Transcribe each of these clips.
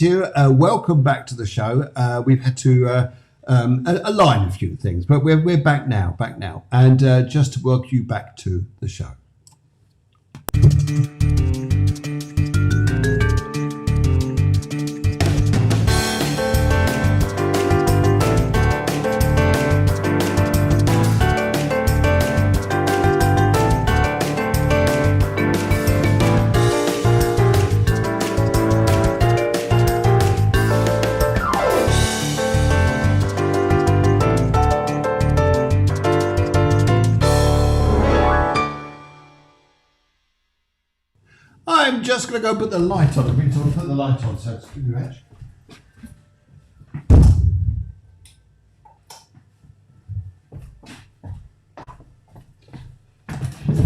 dear. Welcome back to the show. We've had to align a few things, but we're back now, and just to welcome you back to the show. I'm just going to go put the light on. I'm going to put the light on, so it's pretty much.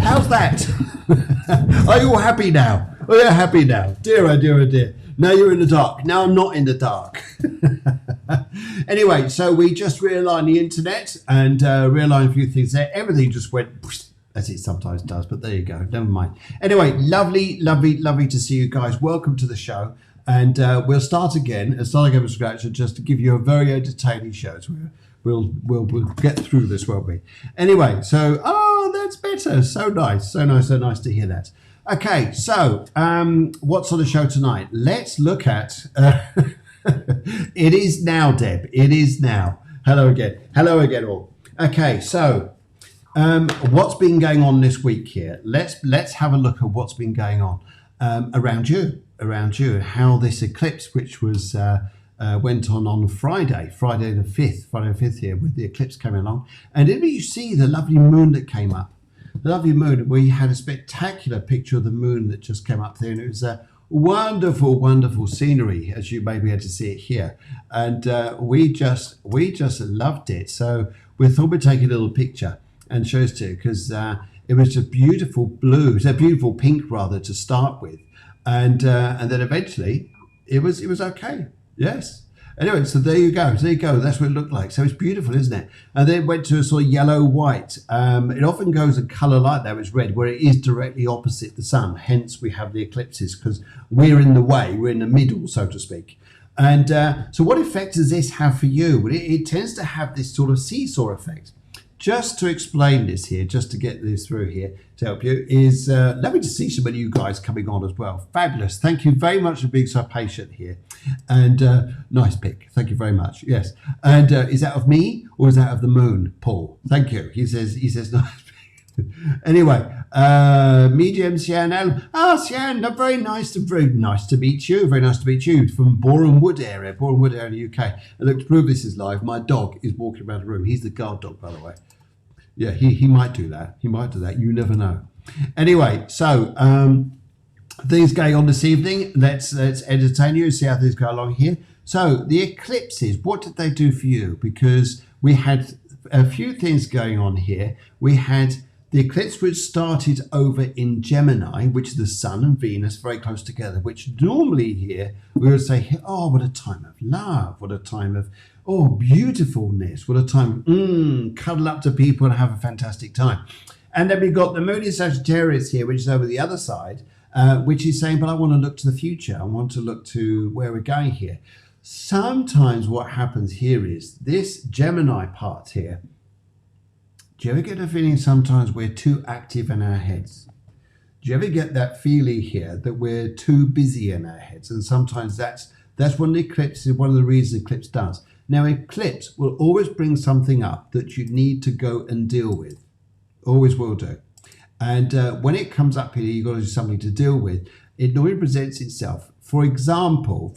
How's that? Are you all happy now? Oh, you're happy now. Dear, oh dear, oh dear. Now you're in the dark. Now I'm not in the dark. Anyway, so we just realigned the internet and realigned a few things there. Everything just went... as it sometimes does, but there you go, never mind. Anyway, lovely to see you guys. Welcome to the show, and we'll start again from scratch, just to give you a very entertaining show. So we'll get through this, won't we? Anyway, so that's better. So nice to hear that. Okay, so what's on the show tonight? Let's look at. It is now, Deb. It is now. Hello again, all. Okay, so. What's been going on this week here? Let's have a look at what's been going on around you, how this eclipse, which was went on Friday the 5th here, with the eclipse coming along. And did you see the lovely moon that came up? The lovely moon, we had a spectacular picture of the moon that just came up there, and it was a wonderful scenery, as you may be able to see it here. And we just loved it. So we thought we'd take a little picture and shows to you, because it was just beautiful blue, a beautiful pink rather, to start with, and then eventually it was okay. Yes. Anyway, so there you go. That's what it looked like. So it's beautiful, isn't it? And then it went to a sort of yellow white. It often goes a colour like that, it's red, where it is directly opposite the sun. Hence we have the eclipses, because we're in the way, we're in the middle, so to speak. And so what effect does this have for you? Well, it tends to have this sort of seesaw effect. Just to explain this here, just to get this through here to help you, is lovely to see some of you guys coming on as well. Fabulous. Thank you very much for being so patient here. And nice pick. Thank you very much. Yes. And is that of me or is that of the moon, Paul? Thank you. He says nice. Anyway, medium Sian. Sian, very nice to meet you. Very nice to meet you from Boreham Wood area in the UK. And look, to prove this is live, my dog is walking around the room. He's the guard dog, by the way. Yeah, he might do that. You never know. Anyway, so things going on this evening. Let's entertain you and see how things go along here. So the eclipses, what did they do for you? Because we had a few things going on here. We had the eclipse which started over in Gemini, which is the Sun and Venus very close together, which normally here we would say, oh, what a time of love, what a time of, oh, beautifulness, what a time, cuddle up to people and have a fantastic time. And then we've got the moon in Sagittarius here, which is over the other side, which is saying, but I want to look to the future. I want to look to where we're going here. Sometimes what happens here is this Gemini part here. Do you ever get a feeling sometimes we're too active in our heads? Do you ever get that feeling here that we're too busy in our heads? And sometimes that's one of the eclipses, one of the reasons eclipse does. Now, eclipse will always bring something up that you need to go and deal with. Always will do. And when it comes up here, you've got to do something to deal with. It normally presents itself. For example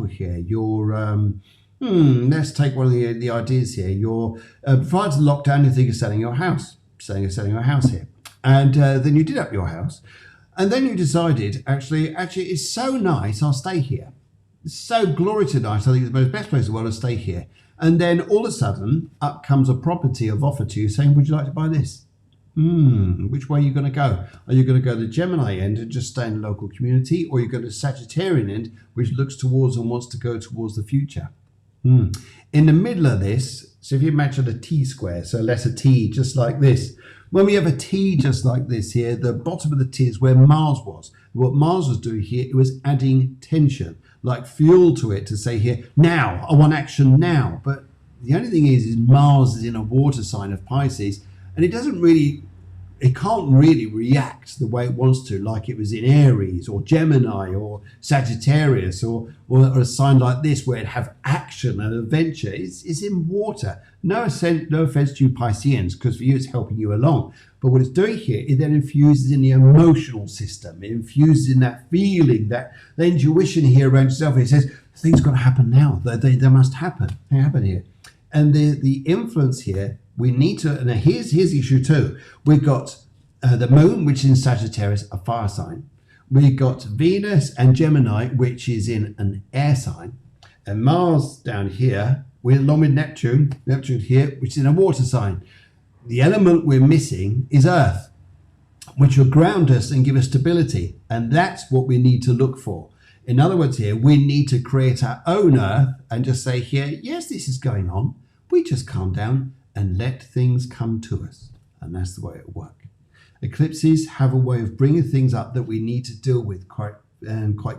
here, you're... let's take one of the ideas here. You're prior to lockdown, you think of selling your house, selling your house here, and then you did up your house, and then you decided actually it's so nice, I'll stay here. It's so glorious nice. I think it's the most best place in the world to stay here. And then all of a sudden, up comes a property of offer to you saying, "Would you like to buy this?" Which way are you going to go? Are you going to go the Gemini end and just stay in the local community, or are you going to the Sagittarian end, which looks towards and wants to go towards the future? In the middle of this, so if you imagine a T square, so letter T, just like this. When we have a T just like this here, the bottom of the T is where Mars was. What Mars was doing here, it was adding tension. like fuel to it to say here, now, I want action now. But the only thing is Mars is in a water sign of Pisces, and it can't really react the way it wants to, like it was in Aries or Gemini or Sagittarius or a sign like this where it'd have action and adventure. It's in water. No offense to you Pisceans, because for you it's helping you along. But what it's doing here, it then infuses in the emotional system. It infuses in that feeling, that the intuition here around yourself. It says, things got to happen now. They must happen. They happen here. And the influence here, we need to, now here's the issue too. We've got the moon, which is in Sagittarius, a fire sign. We've got Venus and Gemini, which is in an air sign. And Mars down here, we're along with Neptune here, which is in a water sign. The element we're missing is Earth, which will ground us and give us stability. And that's what we need to look for. In other words here, we need to create our own Earth and just say here, yes, this is going on. We just calm down and let things come to us. And that's the way it works. Eclipses have a way of bringing things up that we need to deal with quite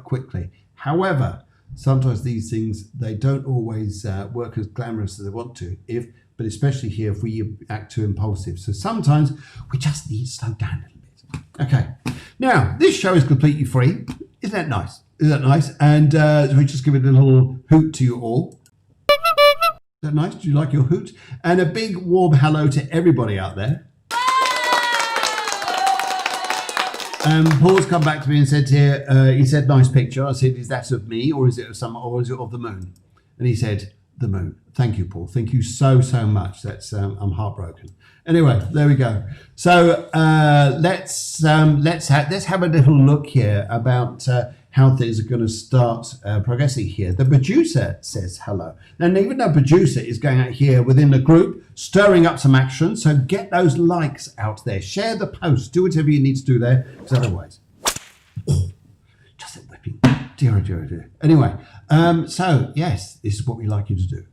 quickly. However, sometimes these things, they don't always work as glamorous as they want to, but especially here if we act too impulsive. So sometimes we just need to slow down a little bit. Okay. Now, this show is completely free. Isn't that nice? Isn't that nice? And so we just give it a little hoot to you all. Is that nice? Do you like your hoot? And a big warm hello to everybody out there. Paul's come back to me and said here, he said, nice picture. I said, is that of me or is it of the moon? And he said, the moon. Thank you, Paul. Thank you so much. That's I'm heartbroken. Anyway, there we go. So let's have a little look here about how things are going to start progressing here. The producer says hello. Now, even though producer is going out here within the group, stirring up some action, so get those likes out there. Share the post. Do whatever you need to do there, because otherwise, just a whipping. Dear. Anyway, so yes, this is what we like you to do.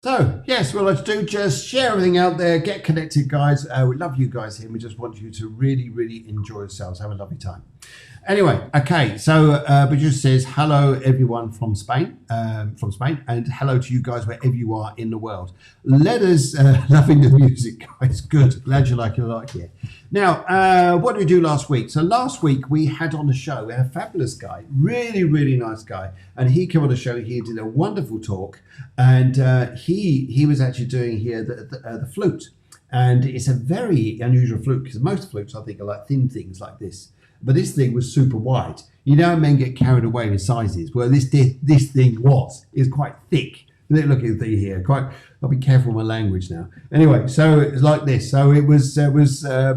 So, yes, well, let's just share everything out there. Get connected, guys. We love you guys here. We just want you to really enjoy yourselves. Have a lovely time. Anyway, okay, so Bridget says, hello, everyone from Spain, and hello to you guys wherever you are in the world. Let us, loving the music, guys. Good. Glad you like it. Now, what did we do last week? So last week we had on the show, we had a fabulous guy, really nice guy, and he came on the show. He did a wonderful talk, and he was actually doing here the flute, and it's a very unusual flute because most flutes I think are like thin things like this, but this thing was super wide. You know, men get carried away with sizes. Well, this thing is quite thick. Look at the thing here. I'll be careful with my language now. Anyway, so it's like this. So it was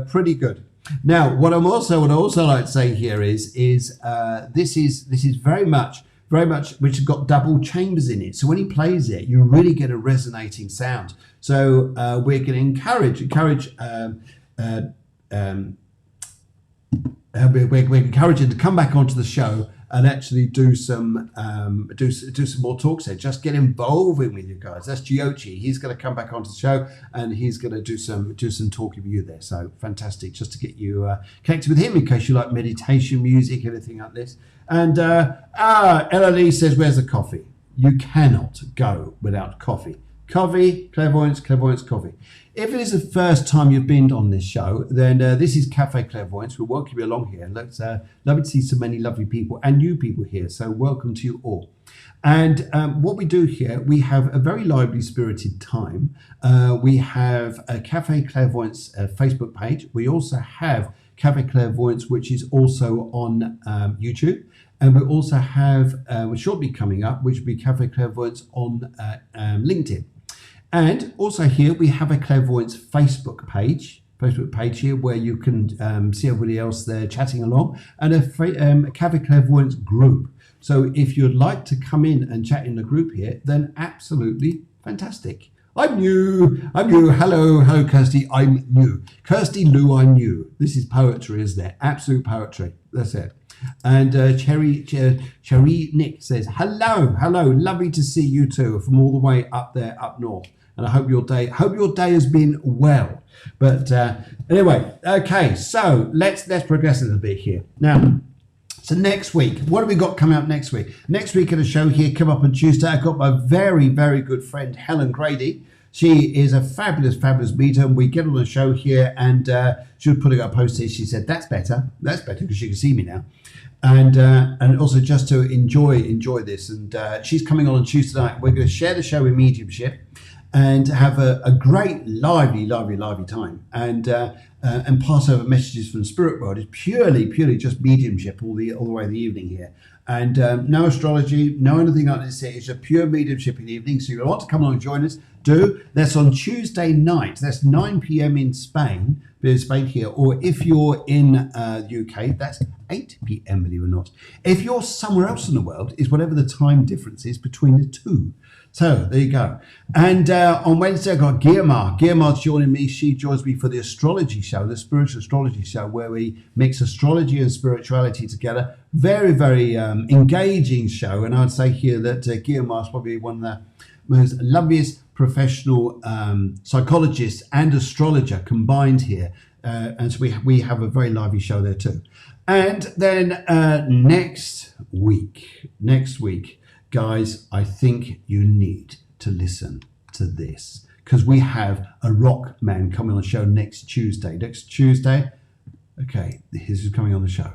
pretty good. Now, what I also like to say here is this is very much which has got double chambers in it. So when he plays it, you really get a resonating sound. So we're going to encourage we're encouraging to come back onto the show and actually do some more talks there. Just get involved with you guys. That's Giochi. He's going to come back onto the show and he's going to do some talking with you there. So fantastic, just to get you connected with him in case you like meditation music, anything like this. And Ella Lee says, "Where's the coffee?" You cannot go without coffee. Coffee, clairvoyance, coffee. If it is the first time you've been on this show, then this is Cafe Clairvoyance. We'll welcome you along here. Let's love to see so many lovely people and new people here. So welcome to you all. And what we do here, we have a very lively, spirited time. We have a Cafe Clairvoyance Facebook page. We also have Cafe Clairvoyance, which is also on YouTube. And we also have, which should be coming up, which will be Cafe Clairvoyance on LinkedIn. And also here we have a Clairvoyance Facebook page here where you can see everybody else there chatting along, and a Cafe Clairvoyance group. So if you'd like to come in and chat in the group here, then absolutely fantastic. I'm new. Hello, Kirsty. I'm new. Kirsty Lou, I'm new. This is poetry, isn't it? Absolute poetry. That's it. And Cherry Nick says, hello. Lovely to see you too from all the way up there, up north. And I hope your day has been well. But anyway, okay. So let's progress a little bit here now. So next week, what have we got coming up next week? Next week at a show here, come up on Tuesday, I've got my very, very good friend, Helen Grady. She is a fabulous medium. We get on the show here and she was putting up a post here. She said, that's better because she can see me now. And also just to enjoy this. And she's coming on Tuesday night. We're going to share the show in mediumship and have a great, lively time. And pass over messages from the spirit world. It's purely just mediumship all the way in the evening here. And no astrology, no anything like this here. It's a pure mediumship in the evening. So if you want to come along and join us, do. That's on Tuesday night. That's 9 p.m. in Spain here. Or if you're in the UK, that's 8 p.m. believe it or not. If you're somewhere else in the world, it's whatever the time difference is between the two. So there you go. And on Wednesday, I've got Guillemar. Guillemar's joining me. She joins me for the astrology show, the spiritual astrology show, where we mix astrology and spirituality together. Very, very engaging show. And I'd say here that Guillemar's probably one of the most loveliest professional psychologists and astrologer combined here. And so we have a very lively show there too. And then next week, guys, I think you need to listen to this because we have a rock man coming on the show next Tuesday. Okay, this is coming on the show.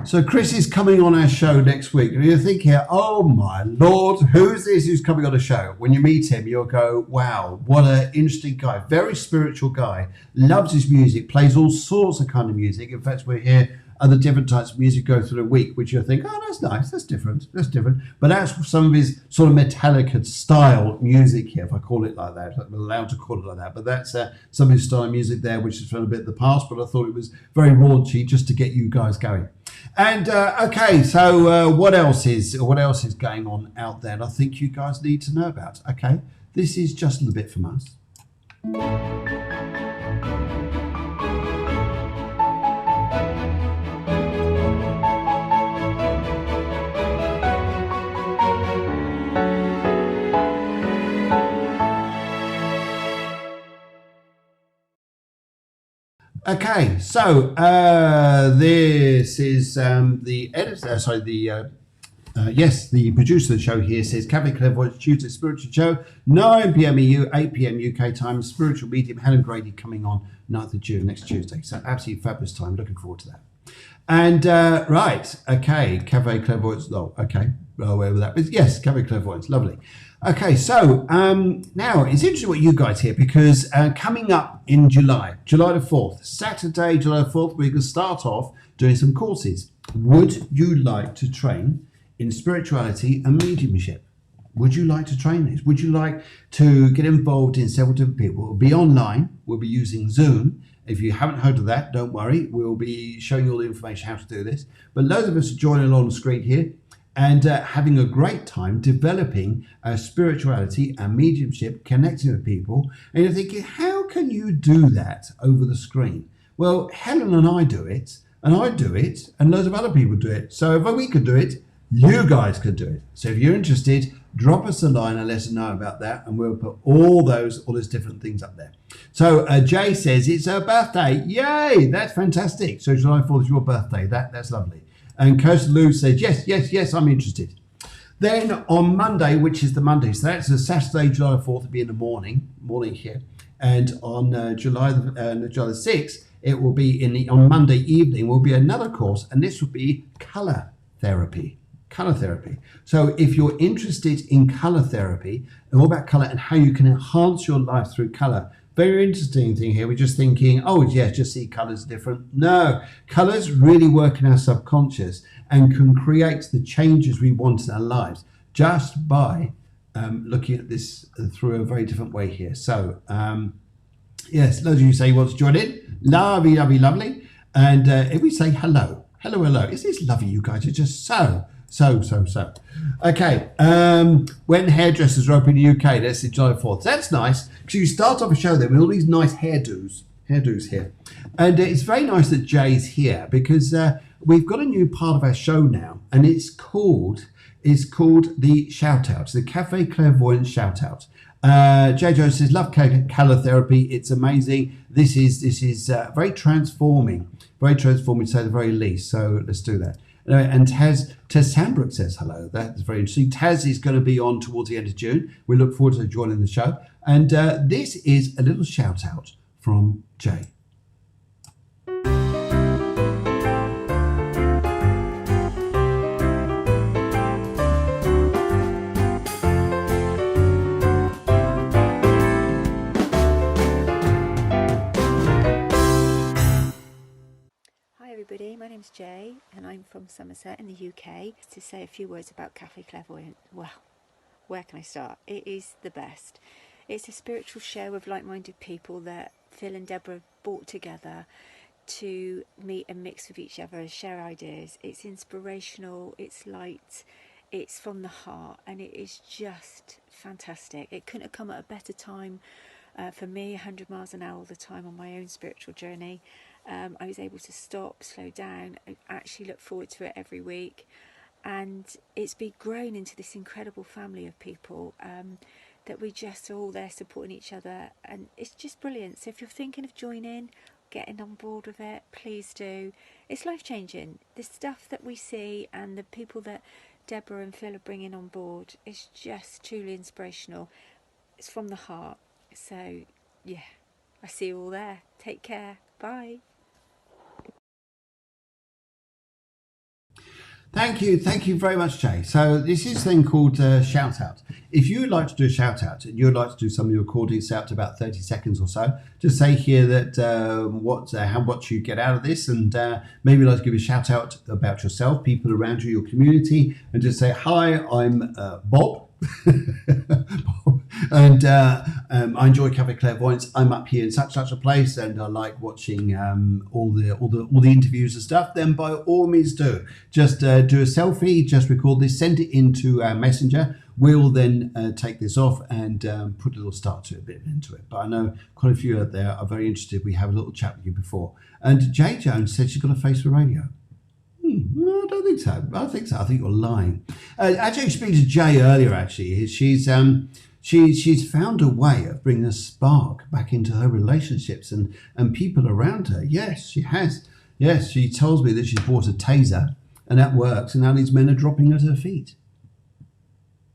So Chris is coming on our show next week. And you're thinking, oh my Lord, who's this who's coming on a show? When you meet him, you'll go, wow, what an interesting guy. Very spiritual guy. Loves his music, plays all sorts of kind of music. In fact, we're here other different types of music go through the week, which you'll think, oh, that's nice, that's different. But that's some of his sort of Metallica style music here, if I call it like that. I'm allowed to call it like that. But that's some of his style of music there, which is from a bit of the past, but I thought it was very raunchy just to get you guys going. And okay, so what else is going on out there? And I think you guys need to know about. Okay, this is just a little bit from us. Okay, so this is the editor. The producer of the show here says Cafe Clairvoyance Tuesday Spiritual Show, 9 p.m. EU, 8 p.m. UK time. Spiritual medium Helen Grady coming on 9th of June next Tuesday. So absolutely fabulous time. Looking forward to that. And right, okay, Cafe Clairvoyance. Oh, okay, well, aware with that. But yes, Cafe Clairvoyance, lovely. Okay, so now it's interesting what you guys hear because coming up in July the 4th, Saturday, July 4th, we're going to start off doing some courses. Would you like to train in spirituality and mediumship? Would you like to train this? Would you like to get involved in several different people? It'll be online. We'll be using Zoom. If you haven't heard of that, don't worry. We'll be showing you all the information how to do this. But loads of us are joining along the screen here and having a great time developing spirituality and mediumship, connecting with people. And you're thinking, how can you do that over the screen? Well, Helen and I do it, and I do it, and loads of other people do it. So if we could do it, you guys could do it. So if you're interested, drop us a line and let us know about that, and we'll put all those different things up there. So Jay says it's her birthday. Yay, that's fantastic. So July 4th is your birthday. That's lovely. And Kirsten Lou says, yes, I'm interested. Then on Monday, which is the Monday, so that's a Saturday, July 4th, it'll be in the morning here. And on July the 6th, it will be on Monday evening will be another course, and this will be colour therapy. Colour therapy. So if you're interested in colour therapy, all about colour and how you can enhance your life through colour. Very interesting thing here. We're just thinking, oh yeah, just see colours different. No, colours really work in our subconscious and can create the changes we want in our lives just by looking at this through a very different way here. So yes, those of you say you want to join in, lovely, lovely, lovely. And if we say hello, hello, hello. Is this lovely? You guys are just so. Okay, when hairdressers are open in the UK, that's the July 4th. That's nice, because you start off a show there with all these nice hairdos here. And it's very nice that Jay's here, because we've got a new part of our show now, and it's called the Shout Out, the Cafe Clairvoyance Shout Out. Jay Jones says, love colour therapy. It's amazing. This is very transforming to say the very least. So let's do that. And Taz Sandbrook says hello. That's very interesting. Taz is going to be on towards the end of June. We look forward to joining the show. And this is a little shout out from Jay. My name's Jay and I'm from Somerset in the UK. To say a few words about Cafe Clairvoyant, well, where can I start? It is the best. It's a spiritual show of like-minded people that Phil and Debra brought together to meet and mix with each other, share ideas. It's inspirational, it's light, it's from the heart, and it is just fantastic. It couldn't have come at a better time for me, 100 miles an hour all the time on my own spiritual journey. I was able to stop, slow down, and actually look forward to it every week. And it's been grown into this incredible family of people that we just are all there supporting each other. And it's just brilliant. So if you're thinking of joining, getting on board with it, please do. It's life-changing. The stuff that we see and the people that Debra and Phil are bringing on board is just truly inspirational. It's from the heart. So, yeah, I see you all there. Take care. Bye. Thank you very much, Jay. So this is a thing called shout out. If you would like to do a shout out and you would like to do some of your recordings out to about 30 seconds or so, just say here that what you get out of this, and maybe like to give a shout out about yourself, people around you, your community, and just say, hi, I'm Bob. And I enjoy Cafe Clairvoyance. I'm up here in such a place, and I like watching all the interviews and stuff. Then by all means do just do a selfie, just record this, send it into Messenger. We'll then take this off and put a little start to it, a bit into it. But I know quite a few out there are very interested. We have a little chat with you before. And Jay Jones said she's got a face for radio. No, I don't think so. I think you're lying. Actually, speaking to Jay earlier, actually, she's found a way of bringing a spark back into her relationships and people around her. Yes, she has. Yes, she tells me that she's bought a taser and that works, and now these men are dropping at her feet.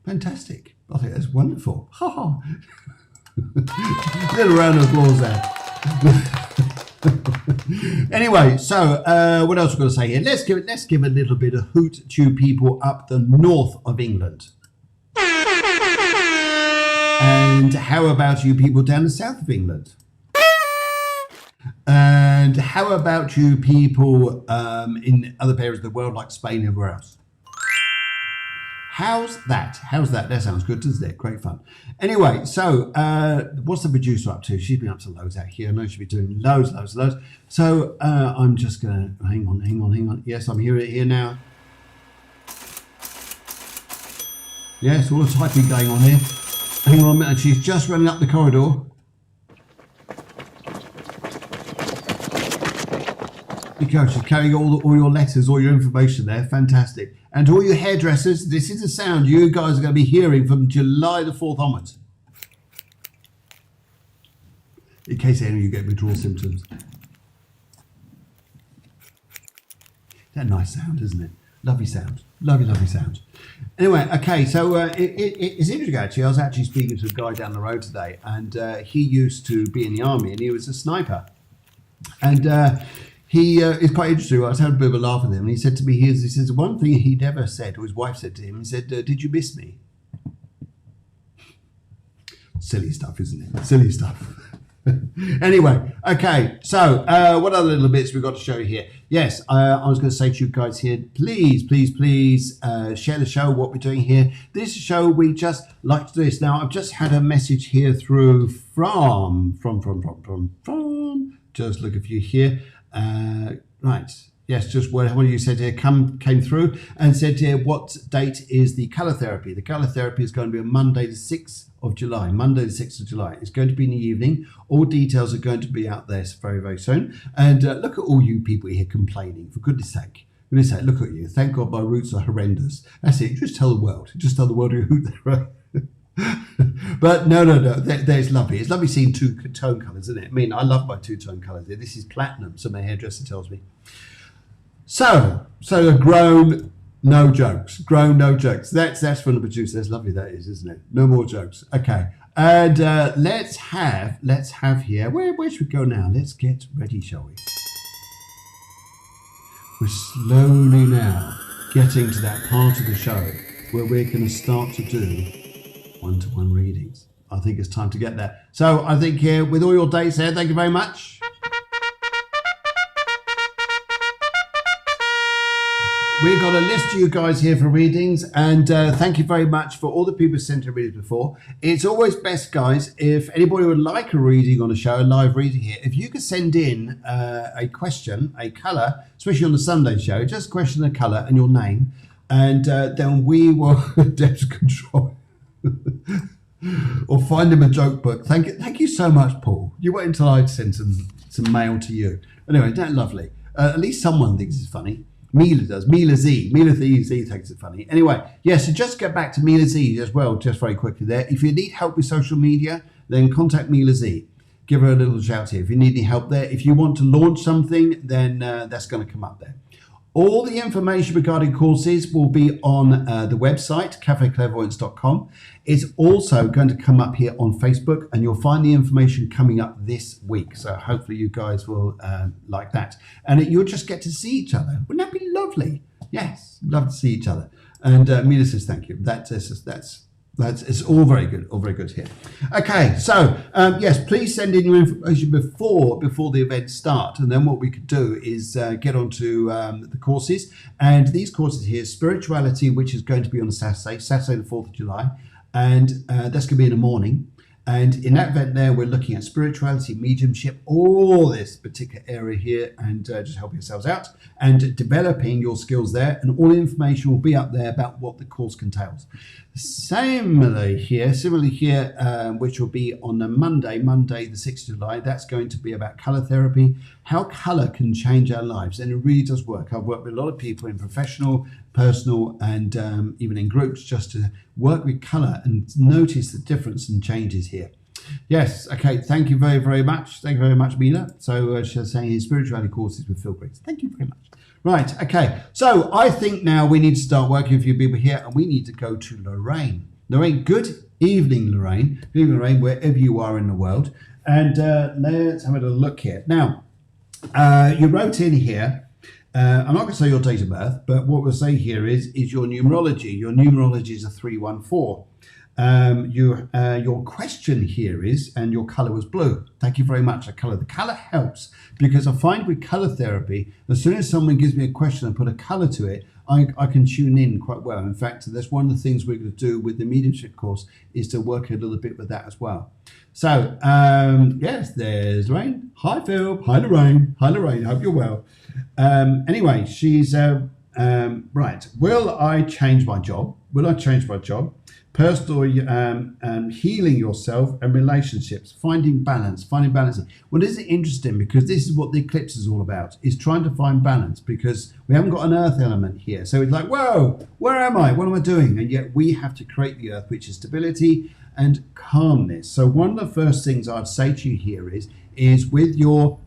Fantastic. I think that's wonderful. Ha ha. Little round of applause there. Anyway, so what else we're going to say here? Let's give a little bit of hoot to people up the north of England. And how about you people down the south of England? And how about you people in other areas of the world like Spain and everywhere else? How's that? That sounds good, doesn't it? Great fun. Anyway, so what's the producer up to? She's been up to loads out here. I know she'll be doing loads. So I'm just going to, hang on. Yes, I'm here now. Yes, all the typing going on here. Hang on a minute, she's just running up the corridor. Because she's carrying all your letters, all your information there. Fantastic. And to all you hairdressers, this is a sound you guys are going to be hearing from July the 4th onwards. In case any of you get withdrawal symptoms. That nice sound, isn't it? Lovely sound. Lovely sound. Anyway, okay, so it's interesting actually. I was actually speaking to a guy down the road today, and he used to be in the army, and he was a sniper. And he is quite interesting. I was having a bit of a laugh with him, and he said to me, he says, one thing he'd ever said, or his wife said to him, he said, did you miss me? Silly stuff, isn't it? Silly stuff. Anyway, okay, so what other little bits we've got to show you here? Yes, I was going to say to you guys here, please share the show, what we're doing here. This is a show we just like to do this. Now, I've just had a message here through from just look at you here. Right, yes, just what you said here came through and said here, what date is the colour therapy? The colour therapy is going to be on Monday the 6th of July. Monday the 6th of July. It's going to be in the evening. All details are going to be out there very, very soon. And look at all you people here complaining, for goodness sake. For goodness sake, look at you. Thank God my roots are horrendous. That's it. Just tell the world. Just tell the world who they are. But no. There's lovely. It's lovely seeing two-tone colours, isn't it? I mean, I love my two-tone colours. This is platinum, so my hairdresser tells me. So grown, no jokes. Grown, no jokes. That's from the producer. That's lovely. That is, isn't it? No more jokes. Okay. And let's have here. Where should we go now? Let's get ready, shall we? We're slowly now getting to that part of the show where we're going to start to do one-to-one readings. I think it's time to get there. So I think here, with all your dates there, thank you very much. We've got a list of you guys here for readings, and thank you very much for all the people who sent in readings before. It's always best, guys, if anybody would like a reading on the show, a live reading here, if you could send in a question, a colour, especially on the Sunday show, just question a colour and your name, and then we will Deb's control. Or find him a joke book. Thank you so much, Paul. You wait until I send some mail to you. Anyway, isn't that lovely? At least someone thinks it's funny. Mila does. Mila Z thinks it's funny. Anyway, yeah, so just get back to Mila Z as well, just very quickly there. If you need help with social media, then contact Mila Z. Give her a little shout here if you need any help there. If you want to launch something, then that's going to come up there. All the information regarding courses will be on the website, cafeclairvoyance.com. It's also going to come up here on Facebook, and you'll find the information coming up this week. So hopefully you guys will like that. And you'll just get to see each other. Wouldn't that be lovely? Yes, love to see each other. And Mila says thank you. That's it's all very good here. Okay, so yes, please send in your information before the events start, and then what we could do is get onto the courses. And these courses here, spirituality, which is going to be on Saturday the 4th of July, and that's going to be in the morning. And in that event there, we're looking at spirituality, mediumship, all this particular area here, and just help yourselves out and developing your skills there. And all the information will be up there about what the course contains. Similarly here, which will be on the Monday the 6th of July, that's going to be about colour therapy, how colour can change our lives. And it really does work. I've worked with a lot of people in professional, personal, and even in groups just to work with colour and notice the difference and changes here. Yes, okay, thank you very, very much. Thank you very much, Mila. So she's saying his spirituality courses with Phil Griggs. Thank you very much. Right, okay, so I think now we need to start working with a few people here, and we need to go to Lorraine. Lorraine, good evening, Lorraine. Good evening, Lorraine, wherever you are in the world. And let's have a look here. Now, you wrote in here, I'm not going to say your date of birth, but what we'll say here is your numerology. Your numerology is a 314. Your question here is, and your colour was blue. Thank you very much. The colour helps, because I find with colour therapy, as soon as someone gives me a question and put a colour to it, I can tune in quite well. In fact, that's one of the things we're going to do with the mediumship course, is to work a little bit with that as well. So, yes, there's Lorraine. Hi, Phil. Hi, Lorraine. Hi, Lorraine. Hope you're well. Anyway, she's right. Will I change my job? Personal healing yourself and relationships, finding balance. Well, this is interesting, because this is what the eclipse is all about, is trying to find balance, because we haven't got an earth element here. So it's like, whoa, where am I? What am I doing? And yet we have to create the earth, which is stability and calmness. So one of the first things I'd say to you here is with your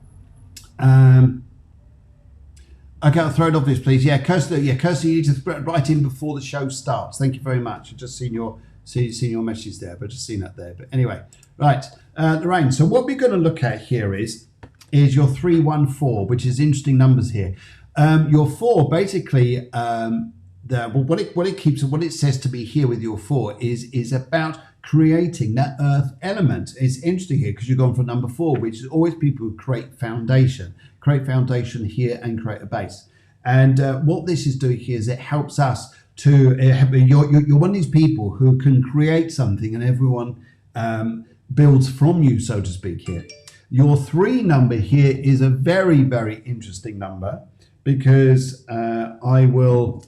Okay, I'll throw it off this, please. Yeah, Kirsty, you need to write in before the show starts. Thank you very much. I've just seen your message there, but just seen that there. But anyway, right, Lorraine. So what we're going to look at here is your 314, which is interesting numbers here. Your 4 basically. What it says to be here with your 4 is about creating that earth element. It's interesting here because you've gone for number 4, which is always people who create foundation here and create a base. And what this is doing here is it helps us to you're one of these people who can create something and everyone builds from you, so to speak. Here, your 3 number here is a very, very interesting number because I will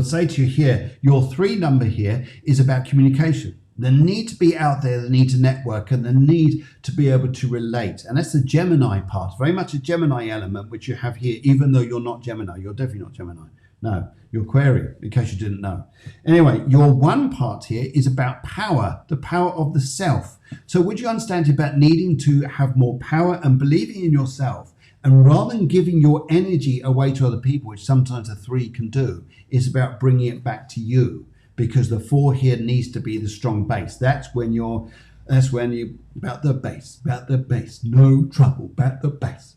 say to you here, your 3 number here is about communication. The need to be out there, the need to network, and the need to be able to relate. And that's the Gemini part, very much a Gemini element, which you have here, even though you're not Gemini. You're definitely not Gemini. No, you're Aquarian, in case you didn't know. Anyway, your 1 part here is about power, the power of the self. So would you understand about needing to have more power and believing in yourself? And rather than giving your energy away to other people, which sometimes a 3 can do, it's about bringing it back to you, because the 4 here needs to be the strong base. That's when you about the base, no trouble, about the base.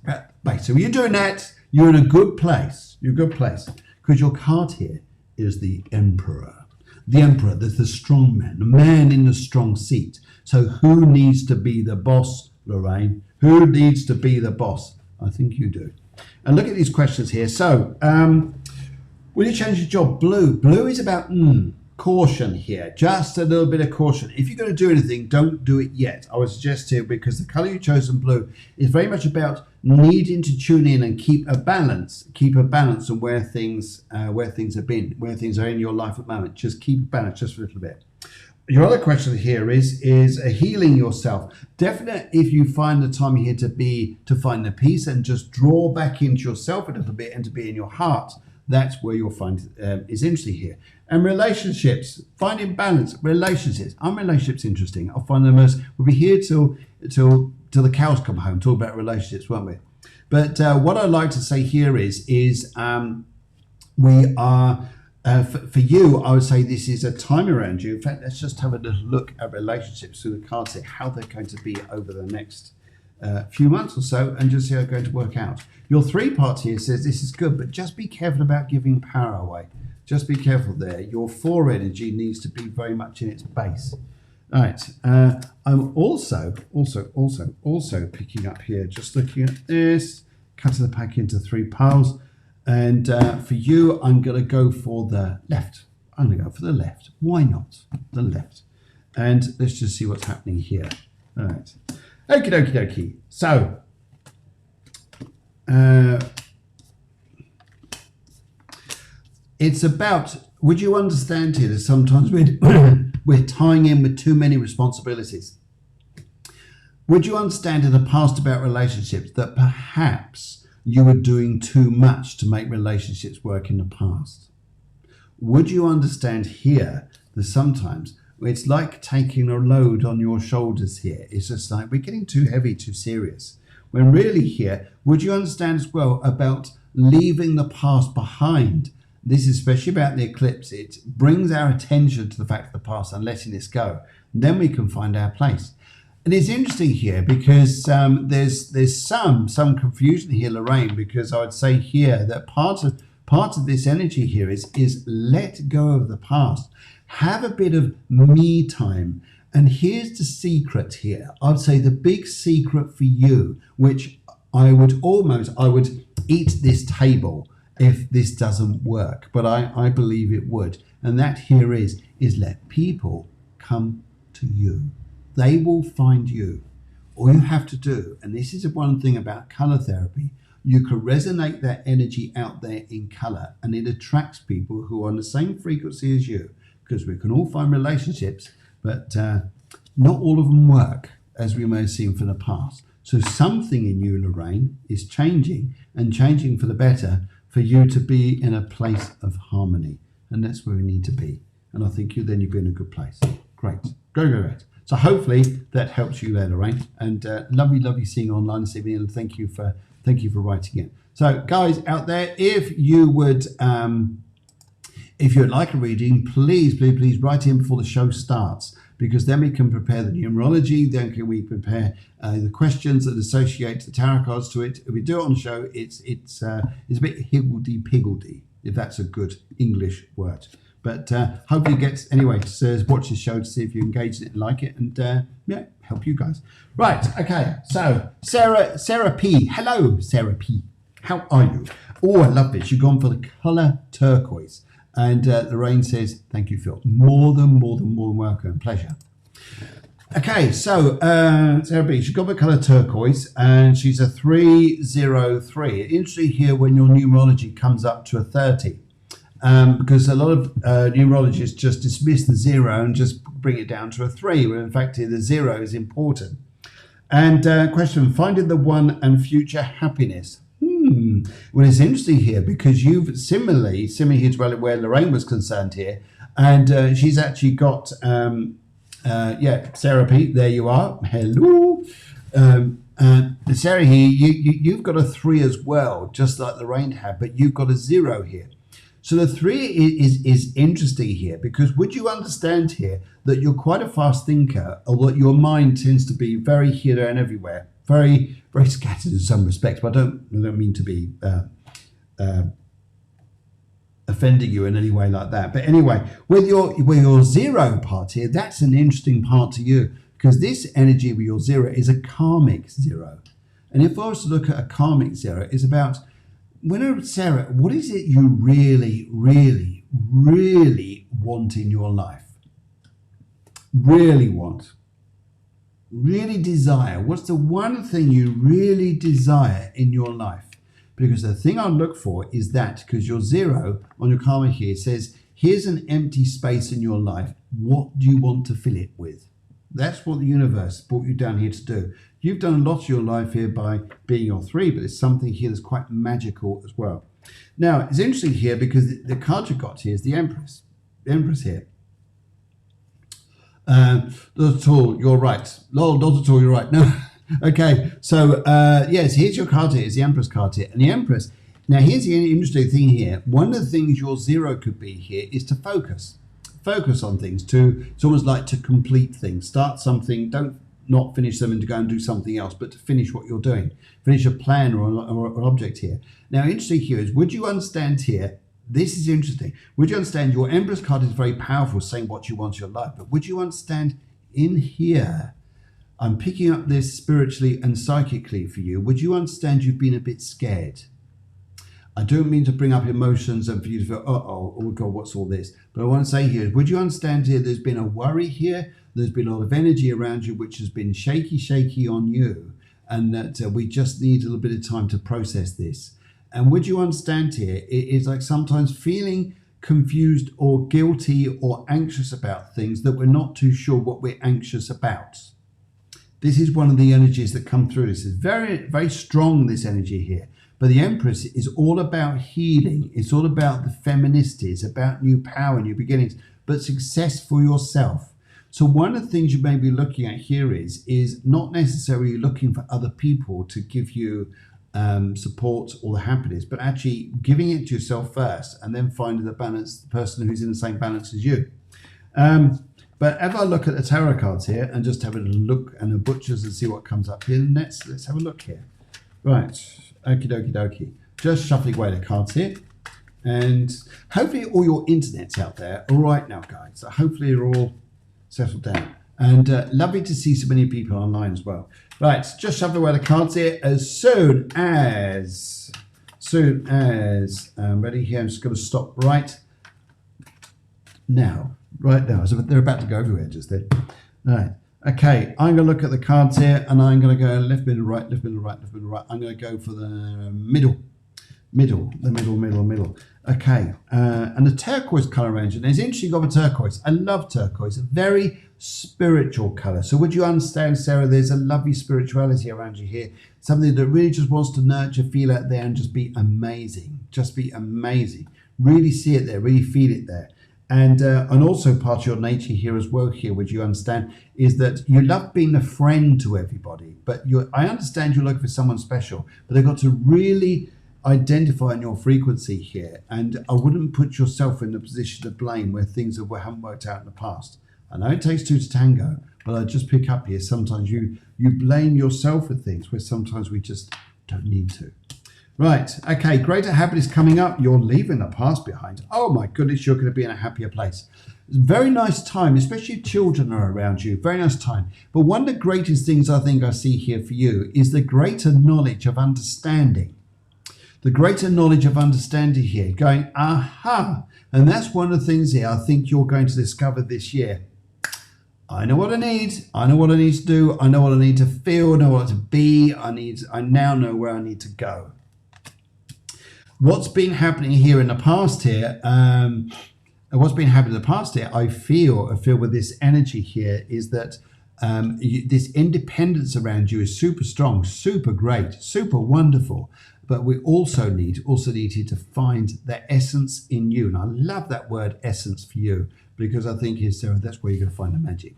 So when you're doing that, you're in a good place. You're in a good place because your card here is the Emperor. The Emperor, there's the strong man, the man in the strong seat. So who needs to be the boss, Lorraine? Who needs to be the boss? I think you do. And look at these questions here. So, will you change your job? Blue. Blue is about caution here. Just a little bit of caution. If you're going to do anything, don't do it yet. I would suggest here, because the color you've chosen, blue, is very much about needing to tune in and keep a balance on where things have been, where things are in your life at the moment. Just keep a balance just for a little bit. Your other question here is healing yourself. Definitely, if you find the time here to find the peace and just draw back into yourself a little bit and to be in your heart, that's where you'll find is interesting here. And relationships, finding balance, relationships. Aren't relationships interesting? I'll find them as we'll be here till the cows come home. Talk about relationships, won't we? But what I'd like to say here is we are. For you, I would say this is a time around you. In fact, let's just have a little look at relationships through the cards here, how they're going to be over the next few months or so, and just see how they're going to work out. Your 3 part here says this is good, but just be careful about giving power away. Just be careful there. Your 4 energy needs to be very much in its base. All right. I'm also picking up here, just looking at this, cutting the pack into 3 piles. And for you, I'm going to go for the left. I'm going to go for the left. Why not? The left. And let's just see what's happening here. All right. Okie dokie dokie. So, it's about, would you understand here that sometimes we're tying in with too many responsibilities? Would you understand in the past about relationships that perhaps you were doing too much to make relationships work in the past? Would you understand here that sometimes it's like taking a load on your shoulders here? It's just like we're getting too heavy, too serious. When really here, would you understand as well about leaving the past behind? This is especially about the eclipse. It brings our attention to the fact of the past and letting this go. Then we can find our place. And it's interesting here because there's some confusion here, Lorraine, because I would say here that part of this energy here is let go of the past. Have a bit of me time. And here's the secret here. I'd say the big secret for you, which I would eat this table if this doesn't work, but I believe it would. And that here is let people come to you. They will find you. All you have to do, and this is one thing about color therapy, you can resonate that energy out there in color, and it attracts people who are on the same frequency as you, because we can all find relationships, but not all of them work, as we may have seen from the past. So something in you, Lorraine, is changing, and changing for the better, for you to be in a place of harmony. And that's where we need to be. And I think you'll be in a good place. Great. Great. So hopefully that helps you there, Lorraine. And lovely seeing you online this evening. And thank you for writing it. So guys out there, if you would like a reading, please write in before the show starts, because then we can prepare the numerology, then can we prepare the questions that associate the tarot cards to it. If we do it on the show, it's a bit higgledy-piggledy, if that's a good English word. But hopefully anyway, so watch this show to see if you engage in it and like it, and help you guys. Right, okay, so Sarah P. Hello, Sarah P. How are you? Oh, I love this. You've gone for the colour turquoise. And Lorraine says, thank you, Phil. More than welcome. Pleasure. Okay, so Sarah B, she's got the colour turquoise, and she's a 303. Interesting here when your numerology comes up to a 30, because a lot of numerologists just dismiss the 0 and just bring it down to a 3, when in fact here the 0 is important. And question, finding the one and future happiness. Well, it's interesting here because you've similarly here to where Lorraine was concerned here, and she's actually got Sarah P, there you are, hello. Sarah here, you've got a 3 as well, just like Lorraine had, but you've got a 0 here. So the 3 is interesting here, because would you understand here that you're quite a fast thinker, or that your mind tends to be very here, there and everywhere, very scattered in some respects, but I don't mean to be offending you in any way like that. But anyway, with your 0 part here, that's an interesting part to you, because this energy with your 0 is a karmic 0. And if I was to look at a karmic 0, it's about, Sarah, what is it you really want in your life? Really want? Really desire? What's the one thing you really desire in your life? Because the thing I look for is that, because your 0 on your karma here says, here's an empty space in your life. What do you want to fill it with? That's what the universe brought you down here to do. You've done a lot of your life here by being your 3, but there's something here that's quite magical as well. Now, it's interesting here because the card you've got here is the Empress. The Empress here. Not at all, you're right. Lol, not at all, you're right. No. Okay, so yes, here's your card here. It's the Empress card here. And the Empress, now here's the interesting thing here. One of the things your 0 could be here is to focus. Focus on things. It's almost like to complete things. Start something, don't not finish them and to go and do something else, but to finish what you're doing. Finish a plan or an object here. Now, interesting here is, would you understand here, this is interesting. Would you understand your Empress card is very powerful, saying what you want in your life, but would you understand in here, I'm picking up this spiritually and psychically for you, would you understand you've been a bit scared? I don't mean to bring up emotions and for you to feel, oh God, what's all this? But I want to say here, would you understand here, there's been a worry here, there's been a lot of energy around you which has been shaky on you, and that we just need a little bit of time to process this. And would you understand here, it is like sometimes feeling confused or guilty or anxious about things that we're not too sure what we're anxious about. This is one of the energies that come through. This is very strong, this energy here. But the Empress is all about healing. It's all about the femininity. It's about new power, new beginnings, but success for yourself. So one of the things you may be looking at here is not necessarily looking for other people to give you support or the happiness, but actually giving it to yourself first, and then finding the balance, the person who's in the same balance as you. But if I look at the tarot cards here and just have a look and the butchers and see what comes up here, let's have a look here. Right, okie dokie. Just shuffling away the cards here. And hopefully all your internets out there are all right now, guys. So hopefully you're all settled down. And lovely to see so many people online as well. Right, just shuffle away the cards here as soon as I'm ready here. I'm just going to stop right now. So they're about to go everywhere just then. All right. Okay, I'm going to look at the cards here, and I'm going to go left, middle, right, left, middle, right, left, middle, right. I'm going to go for the middle. Okay, and the turquoise color range. And it's interesting, you've got the turquoise. I love turquoise, a very spiritual color. So would you understand, Sarah, there's a lovely spirituality around you here. Something that really just wants to nurture, feel out there, and just be amazing. Just be amazing. Really see it there, really feel it there. And also part of your nature here as well here, would you understand, is that you love being a friend to everybody. But I understand you're looking for someone special, but they've got to really identifying your frequency here, and I wouldn't put yourself in the position of blame where things haven't worked out in the past. I know it takes two to tango, but I just pick up here. Sometimes you blame yourself for things where sometimes we just don't need to. Right, okay, greater happiness coming up. You're leaving the past behind. Oh my goodness, you're going to be in a happier place. Very nice time, especially if children are around you. Very nice time. But one of the greatest things I think I see here for you is the greater knowledge of understanding. The greater knowledge of understanding here, going, aha. And that's one of the things here I think you're going to discover this year. I know what I need. I know what I need to do. I know what I need to feel. I know what to be. I now know where I need to go. What's been happening here in the past here, I feel with this energy here is that this independence around you is super strong, super great, super wonderful. But we also need you to find the essence in you. And I love that word essence for you, because I think Sarah, that's where you're going to find the magic.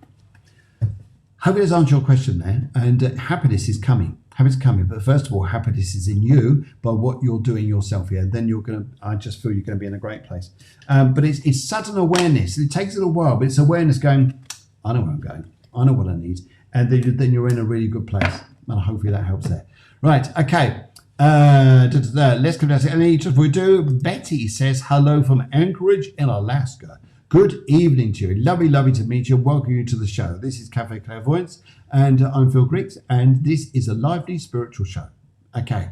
Hope it has answered your question there. And happiness is coming. Happiness is coming. But first of all, happiness is in you by what you're doing yourself here. Then I just feel you're going to be in a great place. But it's sudden awareness. It takes a little while, but it's awareness going, I know where I'm going. I know what I need. And then you're in a really good place. And hopefully that helps there. Right. Okay. Let's come down to any just we do. Betty says hello from Anchorage in Alaska. Good evening to you. Lovely to meet you. Welcome you to the show. This is Cafe Clairvoyance, and I'm Phil Griggs, and this is a lively spiritual show. Okay.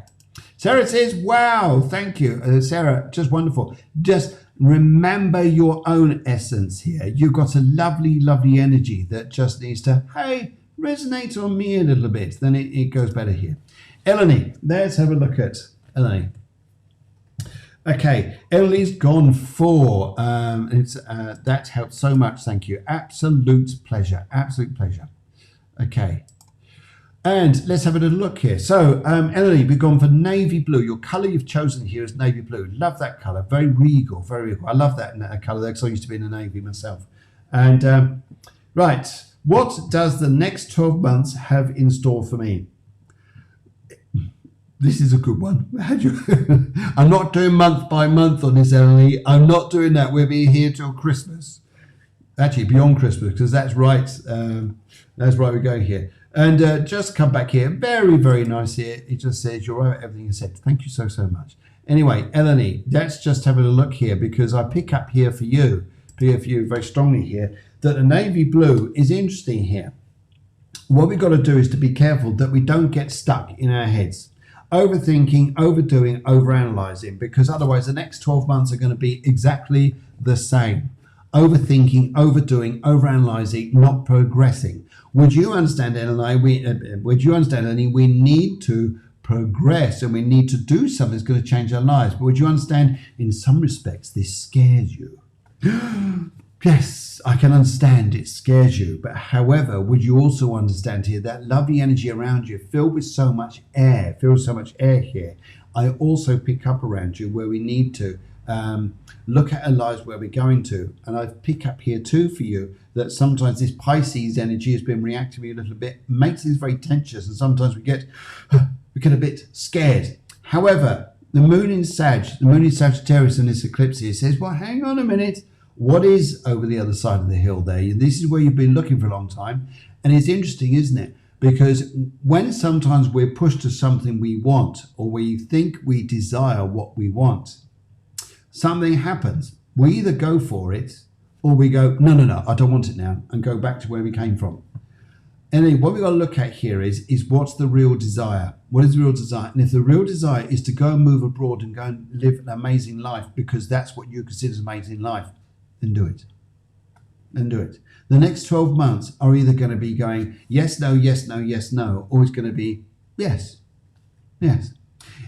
Sarah says, wow, thank you. Sarah, just wonderful. Just remember your own essence here. You've got a lovely energy that just needs to, hey, resonate on me a little bit. Then it goes better here. Eleni, let's have a look at Eleni. Okay, Emily's gone 4. That helped so much. Thank you. Absolute pleasure. Okay, and let's have a little look here. So, Emily, we've gone for navy blue. Your colour you've chosen here is navy blue. Love that colour. Very regal. I love that colour there because I used to be in the navy myself. And right, what does the next 12 months have in store for me? This is a good one. I'm not doing month by month on this, Emily. I'm not doing that. We'll be here till Christmas. Actually, beyond Christmas, because that's right. That's right, we're going here. And just come back here. Very nice here. It just says, you're right, everything you said. Thank you so much. Anyway, Eleni, let's just have a look here, because I pick up here for you very strongly here, that the navy blue is interesting here. What we've got to do is to be careful that we don't get stuck in our heads. Overthinking, overdoing, overanalyzing, because otherwise the next 12 months are going to be exactly the same. Overthinking, overdoing, overanalyzing, not progressing. Would you understand, Eleni? We need to progress, and we need to do something that's going to change our lives. But would you understand, in some respects, this scares you? Yes, I can understand it scares you, but however, would you also understand here that lovely energy around you filled with so much air, here. I also pick up around you where we need to look at our lives where we're going to. And I pick up here too for you that sometimes this Pisces energy has been reacting a little bit, makes things very tensious, and sometimes we get a bit scared. However, the moon in Sagittarius in this eclipse here says, well, hang on a minute. What is over the other side of the hill there? This is where you've been looking for a long time. And it's interesting, isn't it? Because when sometimes we're pushed to something we want, or we think we desire what we want, something happens. We either go for it, or we go, no, I don't want it now, and go back to where we came from. And what we've got to look at here is what's the real desire? What is the real desire? And if the real desire is to go and move abroad and go and live an amazing life, because that's what you consider an amazing life, then do it. The next 12 months are either going to be going yes, no, yes, no, yes, no, or it's going to be yes.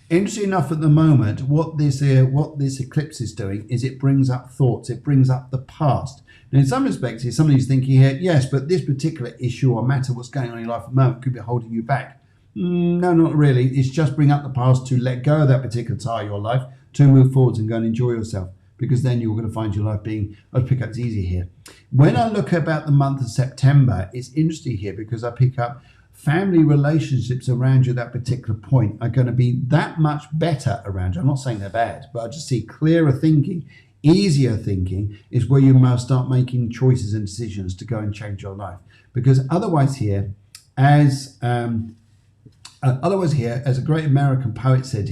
Interesting enough, at the moment, what this eclipse is doing is it brings up thoughts, it brings up the past. Now, in some respects, if somebody's thinking here, yes, but this particular issue or matter, what's going on in your life at the moment, could be holding you back. No, not really. It's just bring up the past to let go of that particular tie of your life, to move forwards and go and enjoy yourself. Because then you're going to find your life being, I'll pick up, it's easier here. When I look about the month of September, it's interesting here because I pick up family relationships around you at that particular point are going to be that much better around you. I'm not saying they're bad, but I just see clearer thinking, easier thinking is where you must start making choices and decisions to go and change your life. Because otherwise here, as a great American poet said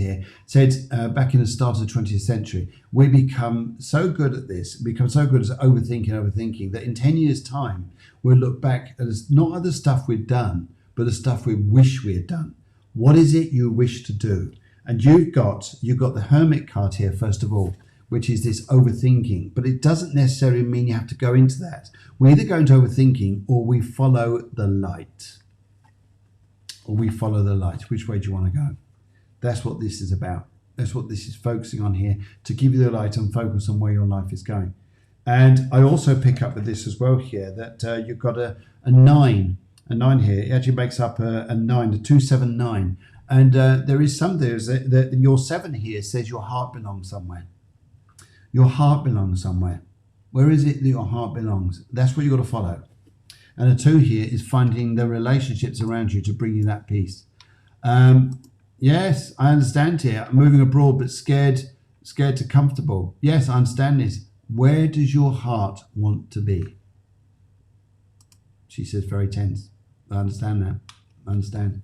back in the start of the 20th century, we become so good at this, become so good at overthinking that in 10 years' time, we'll look back at not at the stuff we've done, but the stuff we wish we had done. What is it you wish to do? And you've got the Hermit card here, first of all, which is this overthinking, but it doesn't necessarily mean you have to go into that. We either go into overthinking or we follow the light. Which way do you want to go? That's what this is about. That's what this is focusing on here, to give you the light and focus on where your life is going. And I also pick up with this as well here, that you've got a 9 here. It actually makes up a 9, a 279. And there is something that your 7 here says your heart belongs somewhere. Your heart belongs somewhere. Where is it that your heart belongs? That's what you've got to follow. And a 2 here is finding the relationships around you to bring you that peace. Yes, I understand here. I'm moving abroad, but scared to comfortable. Yes, I understand this. Where does your heart want to be? She says very tense. I understand that. I understand.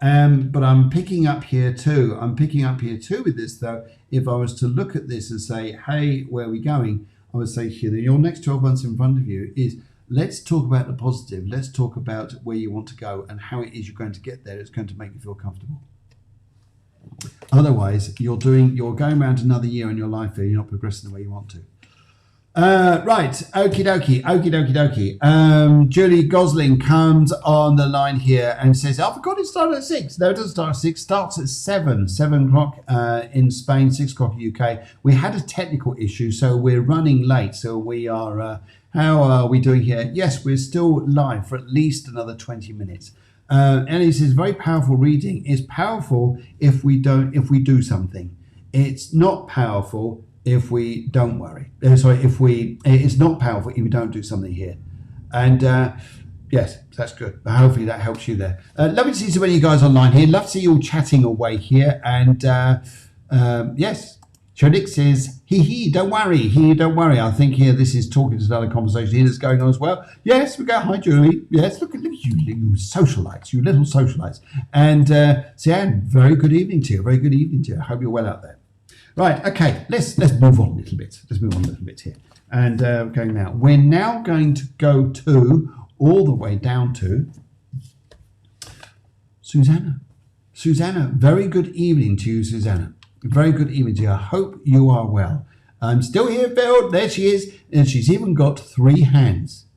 But I'm picking up here too. With this though. If I was to look at this and say, hey, where are we going? I would say here that your next 12 months in front of you is, let's talk about the positive. Let's talk about where you want to go and how it is you're going to get there. It's going to make you feel comfortable. Otherwise, you're going around another year in your life here. You're not progressing the way you want to. Right, okie dokie. Julie Gosling comes on the line here and says, I forgot it started at 6. No, it doesn't start at 6. It starts at 7 o'clock in Spain, 6 o'clock UK. We had a technical issue, so we're running late. So we are, how are we doing here? Yes, we're still live for at least another 20 minutes. And it says, very powerful reading. It's powerful if we do something. It's not powerful if we don't worry. It's not powerful if we don't do something here. And yes, that's good. Hopefully that helps you there. Lovely to see so many of you guys online here. Love to see you all chatting away here. And yes, Chodik says, don't worry. I think here this is talking to another conversation here that's going on as well. Yes, we go, hi Julie. Yes, look at you little socialites. And Sian, very good evening to you. I hope you're well out there. Right, okay, let's move on a little bit. Here. And going now. We're now going to go all the way down to Susanna. Susanna, very good evening to you, Susanna. Very good evening to you. I hope you are well. I'm still here, Phil. There she is. And she's even got 3 hands.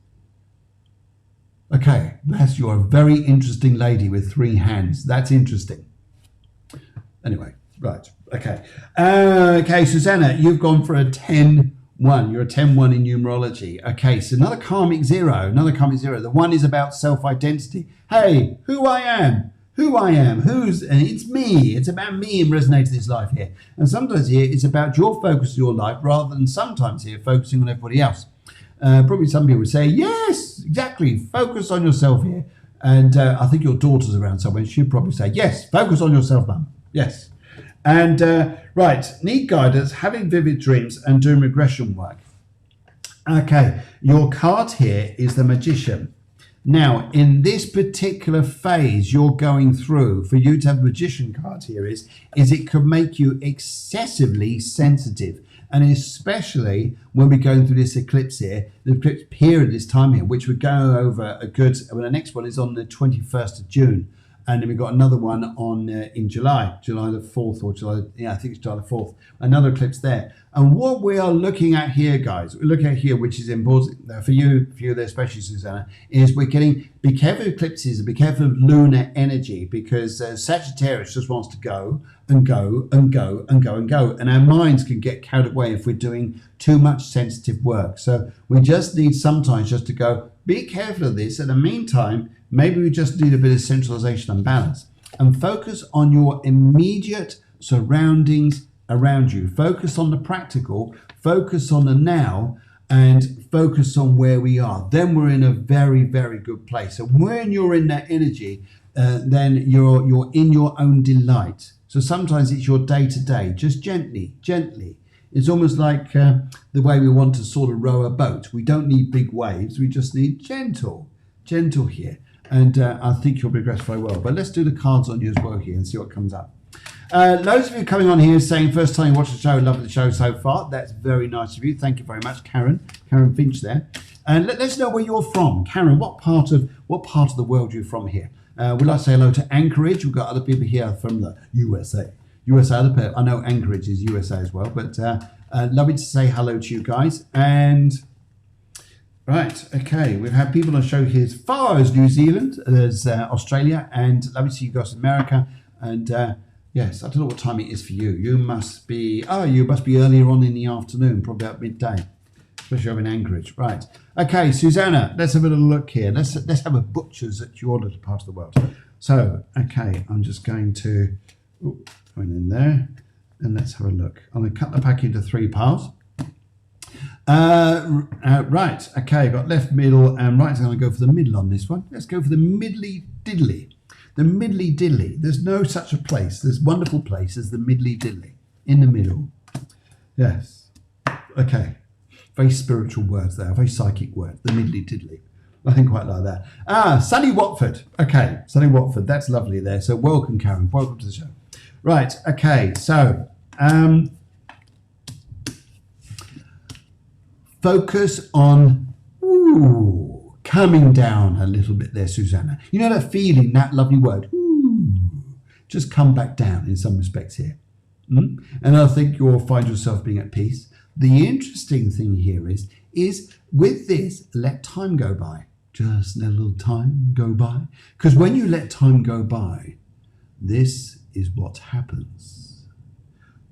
Okay, you're a very interesting lady with 3 hands. That's interesting. Anyway, right. Okay. Okay, Susanna, you've gone for a 10-1. You're a 10-1 in numerology. Okay, so another karmic 0. The 1 is about self-identity. Hey, who I am. And it's me. It's about me and resonate to this life here. And sometimes here it's about your focus of your life rather than sometimes here focusing on everybody else. Probably some people would say, yes, exactly. Focus on yourself here. And I think your daughter's around somewhere. She'd probably say, yes, focus on yourself, Mum. Yes. And right, need guidance, having vivid dreams and doing regression work. Okay, your card here is the Magician. Now, in this particular phase you're going through, for you to have a Magician card here is it could make you excessively sensitive. And especially when we're going through this eclipse here, the eclipse period this time here, which would go over the next one is on the 21st of June. And then we've got another one on in July the 4th or July, I think it's July the 4th, another eclipse there. And what we are looking at here, guys, which is important for you there, especially Susanna, is be careful of eclipses and be careful of lunar energy, because Sagittarius just wants to go and go and go and go and go. And our minds can get carried away if we're doing too much sensitive work. So we just need sometimes just to go, be careful of this. In the meantime, maybe we just need a bit of centralization and balance, and focus on your immediate surroundings around you. Focus on the practical, focus on the now, and focus on where we are, then we're in a very, very good place. And when you're in that energy, then you're in your own delight. So sometimes it's your day to day, just gently. It's almost like the way we want to sort of row a boat. We don't need big waves. We just need gentle here. And I think you'll progress very well. But let's do the cards on you as well here and see what comes up. Loads of you coming on here saying first time you watch the show, love the show so far. That's very nice of you. Thank you very much, Karen Finch there. And let's know where you're from. Karen, what part of the world you're from here? We'd like to say hello to Anchorage. We've got other people here from the USA. I know Anchorage is USA as well, but lovely to say hello to you guys. And right, okay, we've had people on the show here as far as New Zealand, as Australia, and lovely to see you guys in America. And yes, I don't know what time it is for you. You must be earlier on in the afternoon, probably about midday, especially over in Anchorage. Right. Okay, Susanna, let's have a little look here. Let's have a butcher's at your little part of the world. So, okay, I'm just going to go in there and let's have a look. I'm going to cut the pack into 3 parts. Right, okay, got left, middle, and right. So I'm going to go for the middle on this one. Let's go for the middly diddly. The middly diddly. There's no such a place. There's wonderful place as the middly diddly in the middle. Yes. Okay. Very spiritual words there. Very psychic word. The middly diddly. I think quite like that. Sunny Watford. Okay. Sunny Watford. That's lovely there. So welcome, Karen. Welcome to the show. Right. Okay. So focus on coming down a little bit there, Susanna. You know that feeling, that lovely word. Just come back down in some respects here. And I think you'll find yourself being at peace. The interesting thing here is with this, let time go by. Just let a little time go by. Because when you let time go by, this is what happens.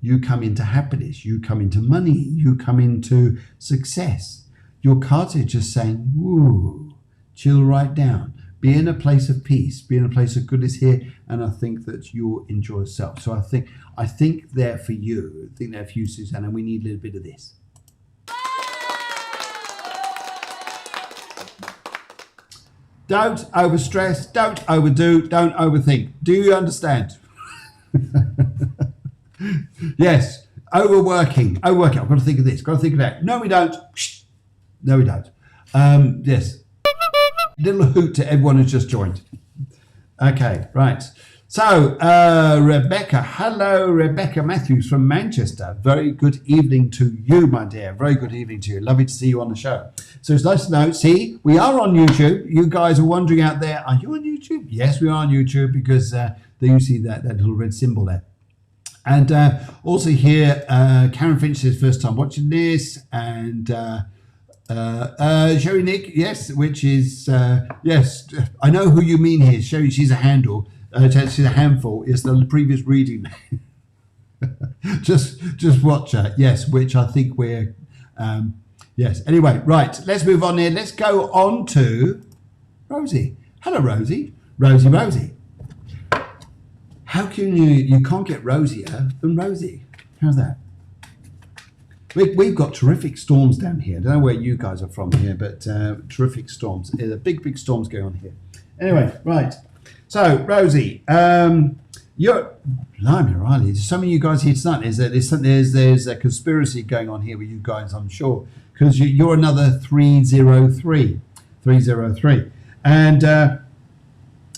You come into happiness, you come into money, you come into success. Your cards are just saying, woo, chill right down. Be in a place of peace, be in a place of goodness here, and I think that you'll enjoy yourself. So I think there for you, Susanna, we need a little bit of this. Don't overstress, don't overdo, don't overthink. Do you understand? Yes, overworking. I've got to think of this, got to think of that. No, we don't. No, we don't. Yes. Little hoot to everyone who's just joined. Okay, right. So, Rebecca. Hello, Rebecca Matthews from Manchester. Very good evening to you, my dear. Very good evening to you. Lovely to see you on the show. So it's nice to know. See, we are on YouTube. You guys are wondering out there, are you on YouTube? Yes, we are on YouTube because there you see that little red symbol there. And also here, Karen Finch says first time watching this, and Sherry Nick, yes, which is yes, I know who you mean here. Sherry, she's a handle. She's a handful. It's the previous reading. just watch her. Yes, which I think we're yes. Anyway, right. Let's move on here. Let's go on to Rosie. Hello, Rosie. Rosie. How can you can't get rosier than Rosie? How's that? We've got terrific storms down here. I don't know where you guys are from here, but terrific storms. There are big storms going on here. Anyway, right. So, Rosie, you're blimey, Riley. There's so many of you guys here tonight. There's a conspiracy going on here with you guys, I'm sure, because you're another 303, and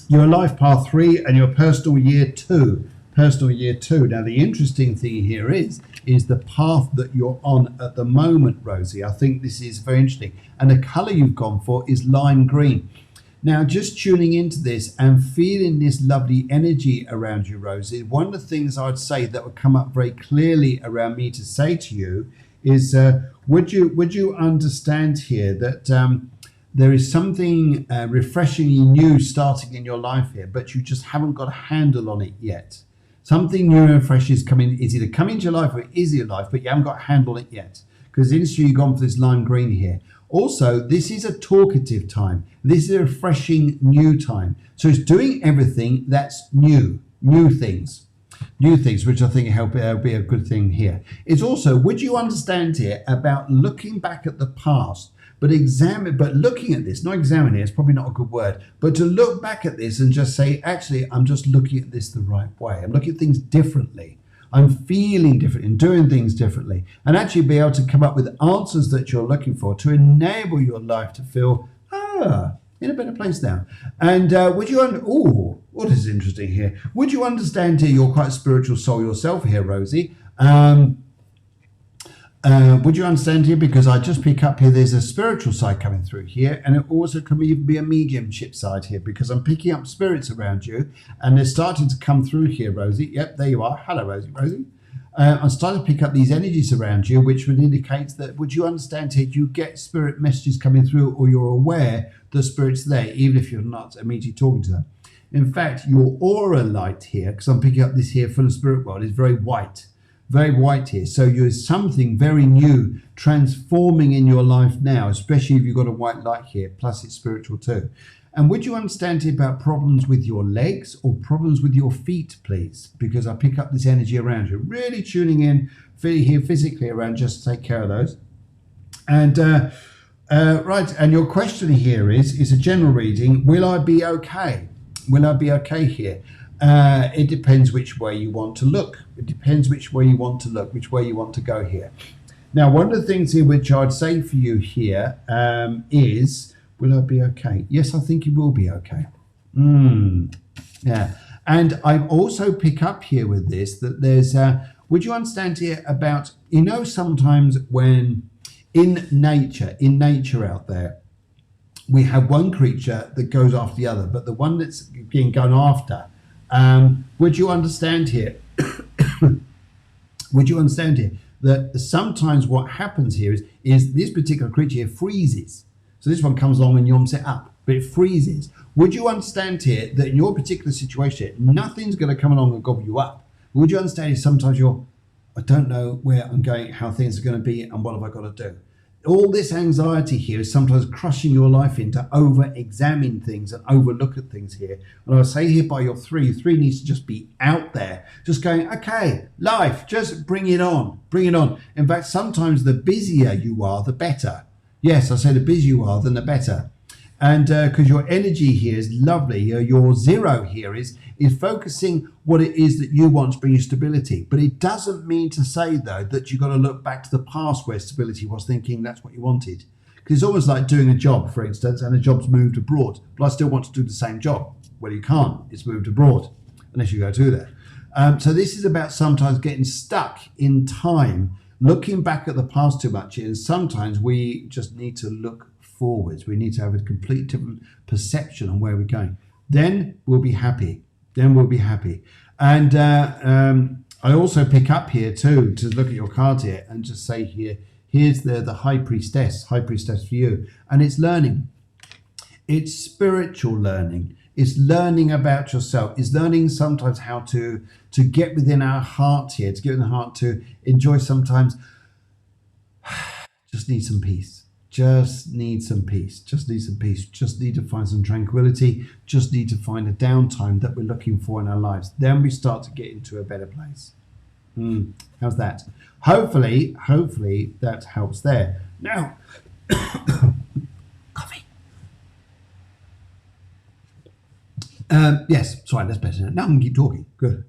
you're life path 3, and you're personal year 2. Now, the interesting thing here is the path that you're on at the moment, Rosie. I think this is very interesting. And the colour you've gone for is lime green. Now, just tuning into this and feeling this lovely energy around you, Rosie, one of the things I'd say that would come up very clearly around me to say to you is, would you understand here that there is something refreshingly new starting in your life here, but you just haven't got a handle on it yet. Something new and fresh is either coming into your life or is your life, but you haven't got a handle on it yet. Because initially you've gone for this lime green here. Also, this is a talkative time. This is a refreshing new time. So it's doing everything that's new things, which I think help be a good thing here. It's also, would you understand here about looking back at the past, but looking at this, not examining, it's probably not a good word, but to look back at this and just say, actually, I'm just looking at this the right way. I'm looking at things differently. I'm feeling different and doing things differently, and actually be able to come up with answers that you're looking for to enable your life to feel, in a better place now. And what is interesting here? Would you understand here, you're quite a spiritual soul yourself here, Rosie. Would you understand here? Because I just pick up here, there's a spiritual side coming through here, and it also can even be a mediumship side here, because I'm picking up spirits around you, and they're starting to come through here, Rosie. Yep, there you are. Hello, Rosie. I'm starting to pick up these energies around you, which would indicate that, would you understand here, you get spirit messages coming through, or you're aware the spirit's there, even if you're not immediately talking to them. In fact, your aura light here, because I'm picking up this here from the spirit world, is very white here. So there's something very new transforming in your life now, especially if you've got a white light here, plus it's spiritual too. And would you understand here about problems with your legs or problems with your feet, please? Because I pick up this energy around you, really tuning in here physically around, just to take care of those. And right, and your question here is a general reading. Will I be okay? Will I be okay here? It depends which way you want to look. It depends which way you want to look, which way you want to go here. Now, one of the things here which I'd say for you here is, will I be okay? Yes, I think you will be okay. Yeah. And I also pick up here with this that there's, would you understand here about, sometimes when in nature out there, we have one creature that goes after the other, but the one that's being gone after, would you understand here? Would you understand here that sometimes what happens here is this particular creature here freezes? So this one comes along and yawns it up, but it freezes. Would you understand here that in your particular situation, nothing's going to come along and gobble you up? Would you understand here sometimes I don't know where I'm going, how things are going to be, and what have I got to do? All this anxiety here is sometimes crushing your life into over-examine things and overlook at things here. And I say here by your three needs to just be out there, just going, okay, life, just bring it on, bring it on. In fact, sometimes the busier you are, the better. Yes, I say the busier you are, then the better. And because your energy here is lovely, your zero here is focusing what it is that you want to bring you stability. But it doesn't mean to say, though, that you've got to look back to the past where stability was, thinking that's what you wanted. Because it's almost like doing a job, for instance, and a job's moved abroad. But I still want to do the same job. Well, you can't. It's moved abroad, unless you go to there. So this is about sometimes getting stuck in time, looking back at the past too much. And sometimes we just need to look forwards. We need to have a complete different perception on where we're going. Then we'll be happy. And I also pick up here too, to look at your card here and just say here's the high priestess for you. And it's learning. It's spiritual learning. It's learning about yourself. It's learning sometimes how to get within our heart here, to get in the heart to enjoy sometimes. Just need some peace. Just need some peace. Just need to find some tranquility. Just need to find a downtime that we're looking for in our lives. Then we start to get into a better place. How's that? Hopefully that helps there. Now, coffee. Yes, sorry, that's better. Now I can keep talking. Good.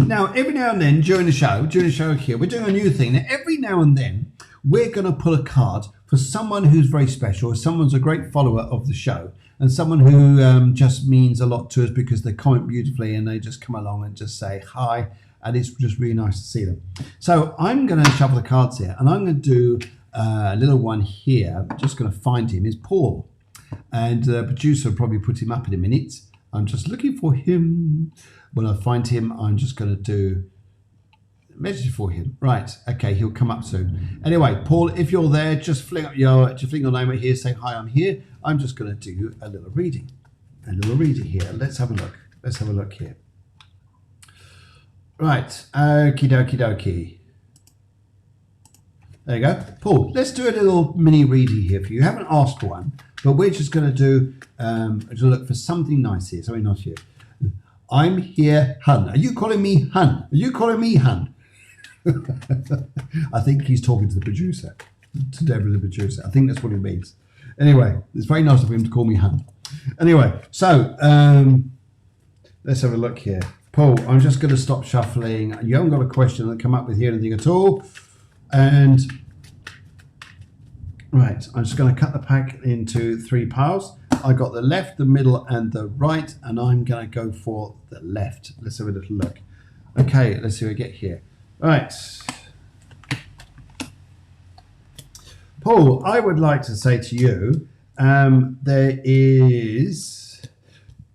Now, every now and then during the show here, we're doing a new thing. Now, every now and then, we're going to pull a card for someone who's very special, someone's a great follower of the show, and someone who just means a lot to us because they comment beautifully and they just come along and just say hi, and it's just really nice to see them. So I'm going to shuffle the cards here, and I'm going to do a little one here. I'm just going to find him. It's Paul, and the producer will probably put him up in a minute. I'm just looking for him. When I find him, I'm just going to do a message for him. Right, okay, he'll come up soon. Anyway, Paul, if you're there, just fling your name right here, say hi, I'm here. I'm just going to do a little reading. Here. Let's have a look here. Right, okie dokie. There you go. Paul, let's do a little mini reading here for you. You haven't asked for one, but we're just going to do, to look for something nice here, something nice here. I'm here, hun. Are you calling me hun? I think he's talking to the producer. to Debra, the producer. I think that's what he means. Anyway, it's very nice of him to call me hun. Anyway, so let's have a look here. Paul, I'm just going to stop shuffling. You haven't got a question to come up with here, anything at all. And right, I'm just going to cut the pack into 3 piles. I got the left, the middle, and the right, and I'm going to go for the left. Let's have a little look. Okay, let's see what we get here. Right. Paul, I would like to say to you,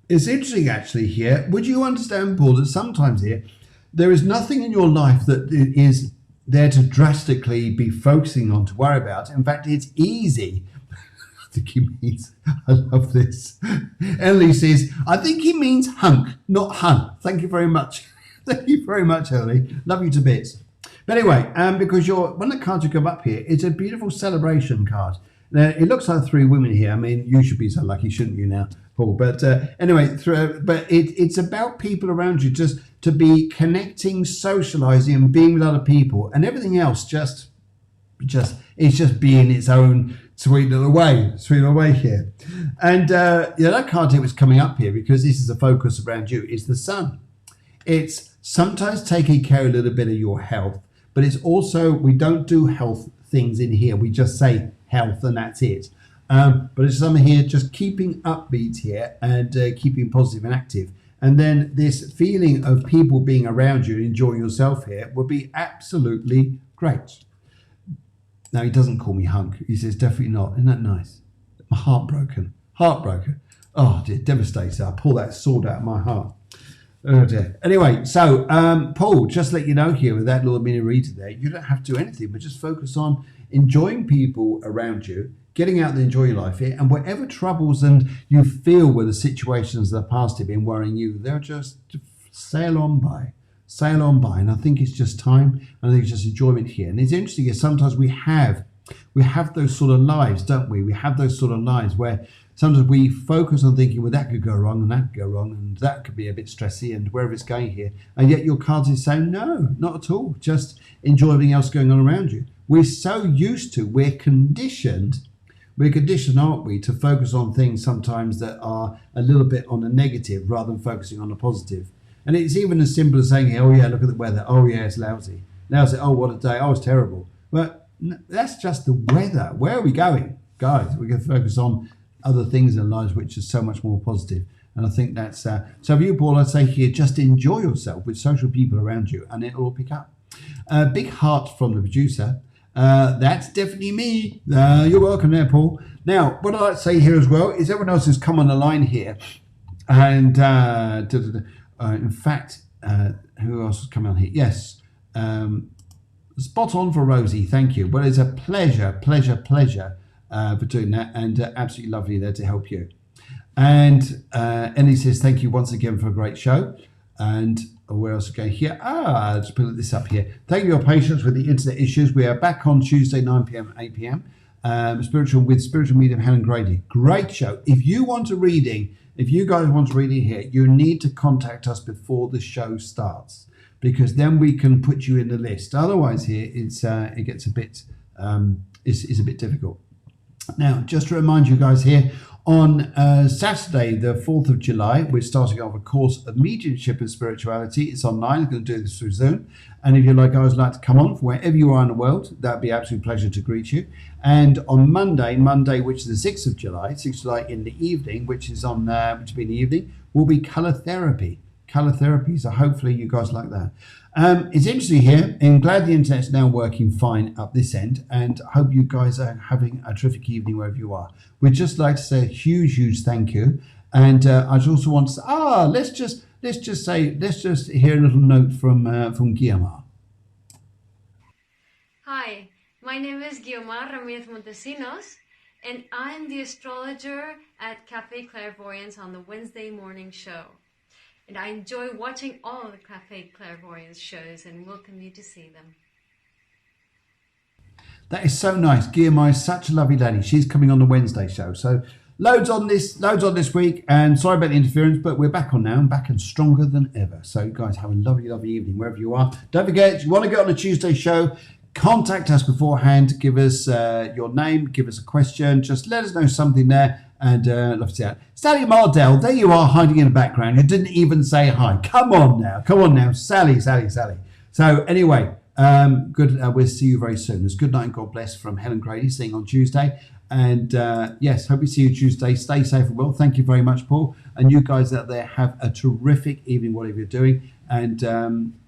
it's interesting actually here. Would you understand, Paul, that sometimes here, there is nothing in your life that is there to drastically be focusing on, to worry about. In fact, it's easy. I think he means, I love this. Ellie says, I think he means hunk, not hun. Thank you very much. Thank you very much, Ellie. Love you to bits. But anyway, because one of the cards you come up here, it's a beautiful celebration card. Now, it looks like 3 women here. I mean, you should be so lucky, shouldn't you now, Paul? But anyway, it's about people around you, just to be connecting, socializing, and being with other people, and everything else it's just being its own sweet little way here. And that card here was coming up here because this is a focus around you, is the sun. It's sometimes taking care of a little bit of your health, but it's also, we don't do health things in here. We just say health and that's it. But it's something here, just keeping upbeat here and keeping positive and active. And then this feeling of people being around you and enjoying yourself here would be absolutely great. Now, he doesn't call me hunk. He says, definitely not. Isn't that nice? My heartbroken. Oh, dear, devastated. I pull that sword out of my heart. Oh dear. Anyway, so Paul, just let you know here with that little mini reader there, you don't have to do anything, but just focus on enjoying people around you, getting out there, enjoy your life here, and whatever troubles and you feel with the situations of the past have been worrying you, they'll just sail on by. And I think it's just time, and I think it's just enjoyment here. And it's interesting is sometimes we have those sort of lives, don't we? We have those sort of lives where sometimes we focus on thinking, well, that could go wrong and that could go wrong and that could be a bit stressy and wherever it's going here. And yet your cards is saying, no, not at all. Just enjoy everything else going on around you. We're so used to, we're conditioned, aren't we, to focus on things sometimes that are a little bit on the negative rather than focusing on the positive. And it's even as simple as saying, oh yeah, look at the weather. Oh yeah, it's lousy. Oh, what a day. Oh, it's terrible. But that's just the weather. Where are we going? Guys, we're going to focus on other things in our lives which is so much more positive. And I think that's so for you, Paul, I'd say here, just enjoy yourself with social people around you and it'll all pick up. Big heart from the producer. That's definitely me. You're welcome there, Paul. Now, what I'd like to say here as well is everyone else has come on the line here. And in fact, who else has come on here? Yes. Spot on for Rosie. Thank you. Well, it's a pleasure for doing that, and absolutely lovely there to help you. And Ellie says, thank you once again for a great show. And where else is going here? Let's put this up here. Thank you for your patience with the internet issues. We are back on Tuesday, 9 p.m. 8 p.m. Spiritual medium Helen Grady. Great show. If you want a reading, if you guys want a reading here, you need to contact us before the show starts, because then we can put you in the list. Otherwise here, it gets a bit, it's a bit difficult. Now, just to remind you guys here, on Saturday, the 4th of July, we're starting off a course of mediumship and spirituality. It's online. I'm going to do this through Zoom. And if you'd like to come on from wherever you are in the world, that'd be an absolute pleasure to greet you. And on Monday, which is the 6th of July, 6th of July in the evening, which will be in the evening, will be colour therapy. So hopefully you guys like that. It's interesting here, and glad the internet's now working fine up this end, and hope you guys are having a terrific evening wherever you are. We'd just like to say a huge thank you, and I also want to say, let's just hear a little note from Guillermo. Hi, my name is Guillermo Ramirez Montesinos, and I'm the astrologer at Cafe Clairvoyance on the Wednesday morning show. And I enjoy watching all the Cafe Clairvoyance shows and welcome you to see them. That is so nice. Guillermo is such a lovely lady. She's coming on the Wednesday show. So loads on this week. And sorry about the interference, but we're back on now and back and stronger than ever. So guys, have a lovely evening wherever you are. Don't forget, if you want to get on the Tuesday show, contact us beforehand. Give us your name, give us a question. Just let us know something there. And love to see that. Sally Mardell, there you are hiding in the background. You didn't even say hi. Come on now. Sally. So anyway, good. We'll see you very soon. It's good night and God bless from Helen Grady, seeing on Tuesday. And yes, hope we see you Tuesday. Stay safe and well. Thank you very much, Paul. And you guys out there have a terrific evening, whatever you're doing. And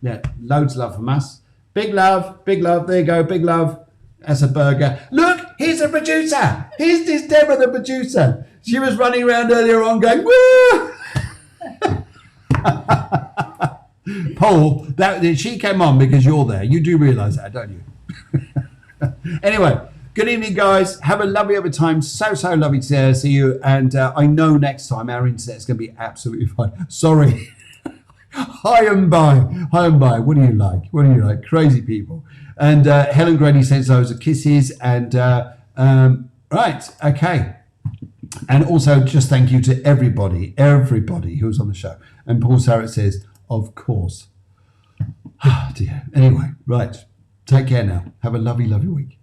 yeah, loads of love from us. Big love. There you go. Big love. That's a burger. Look, here's a producer. Here's this Debra, the producer. She was running around earlier on going, woo! Paul, she came on because you're there. You do realise that, don't you? Anyway, good evening, guys. Have a lovely other time. So lovely to see you. And I know next time our internet's going to be absolutely fine. Sorry. Hi and bye. What do you like? Crazy people. And Helen Grady sends those kisses. And right, okay. And also just thank you to everybody who was on the show. And Paul Sarrett says, of course. Oh dear. Anyway, right. Take care now. Have a lovely week.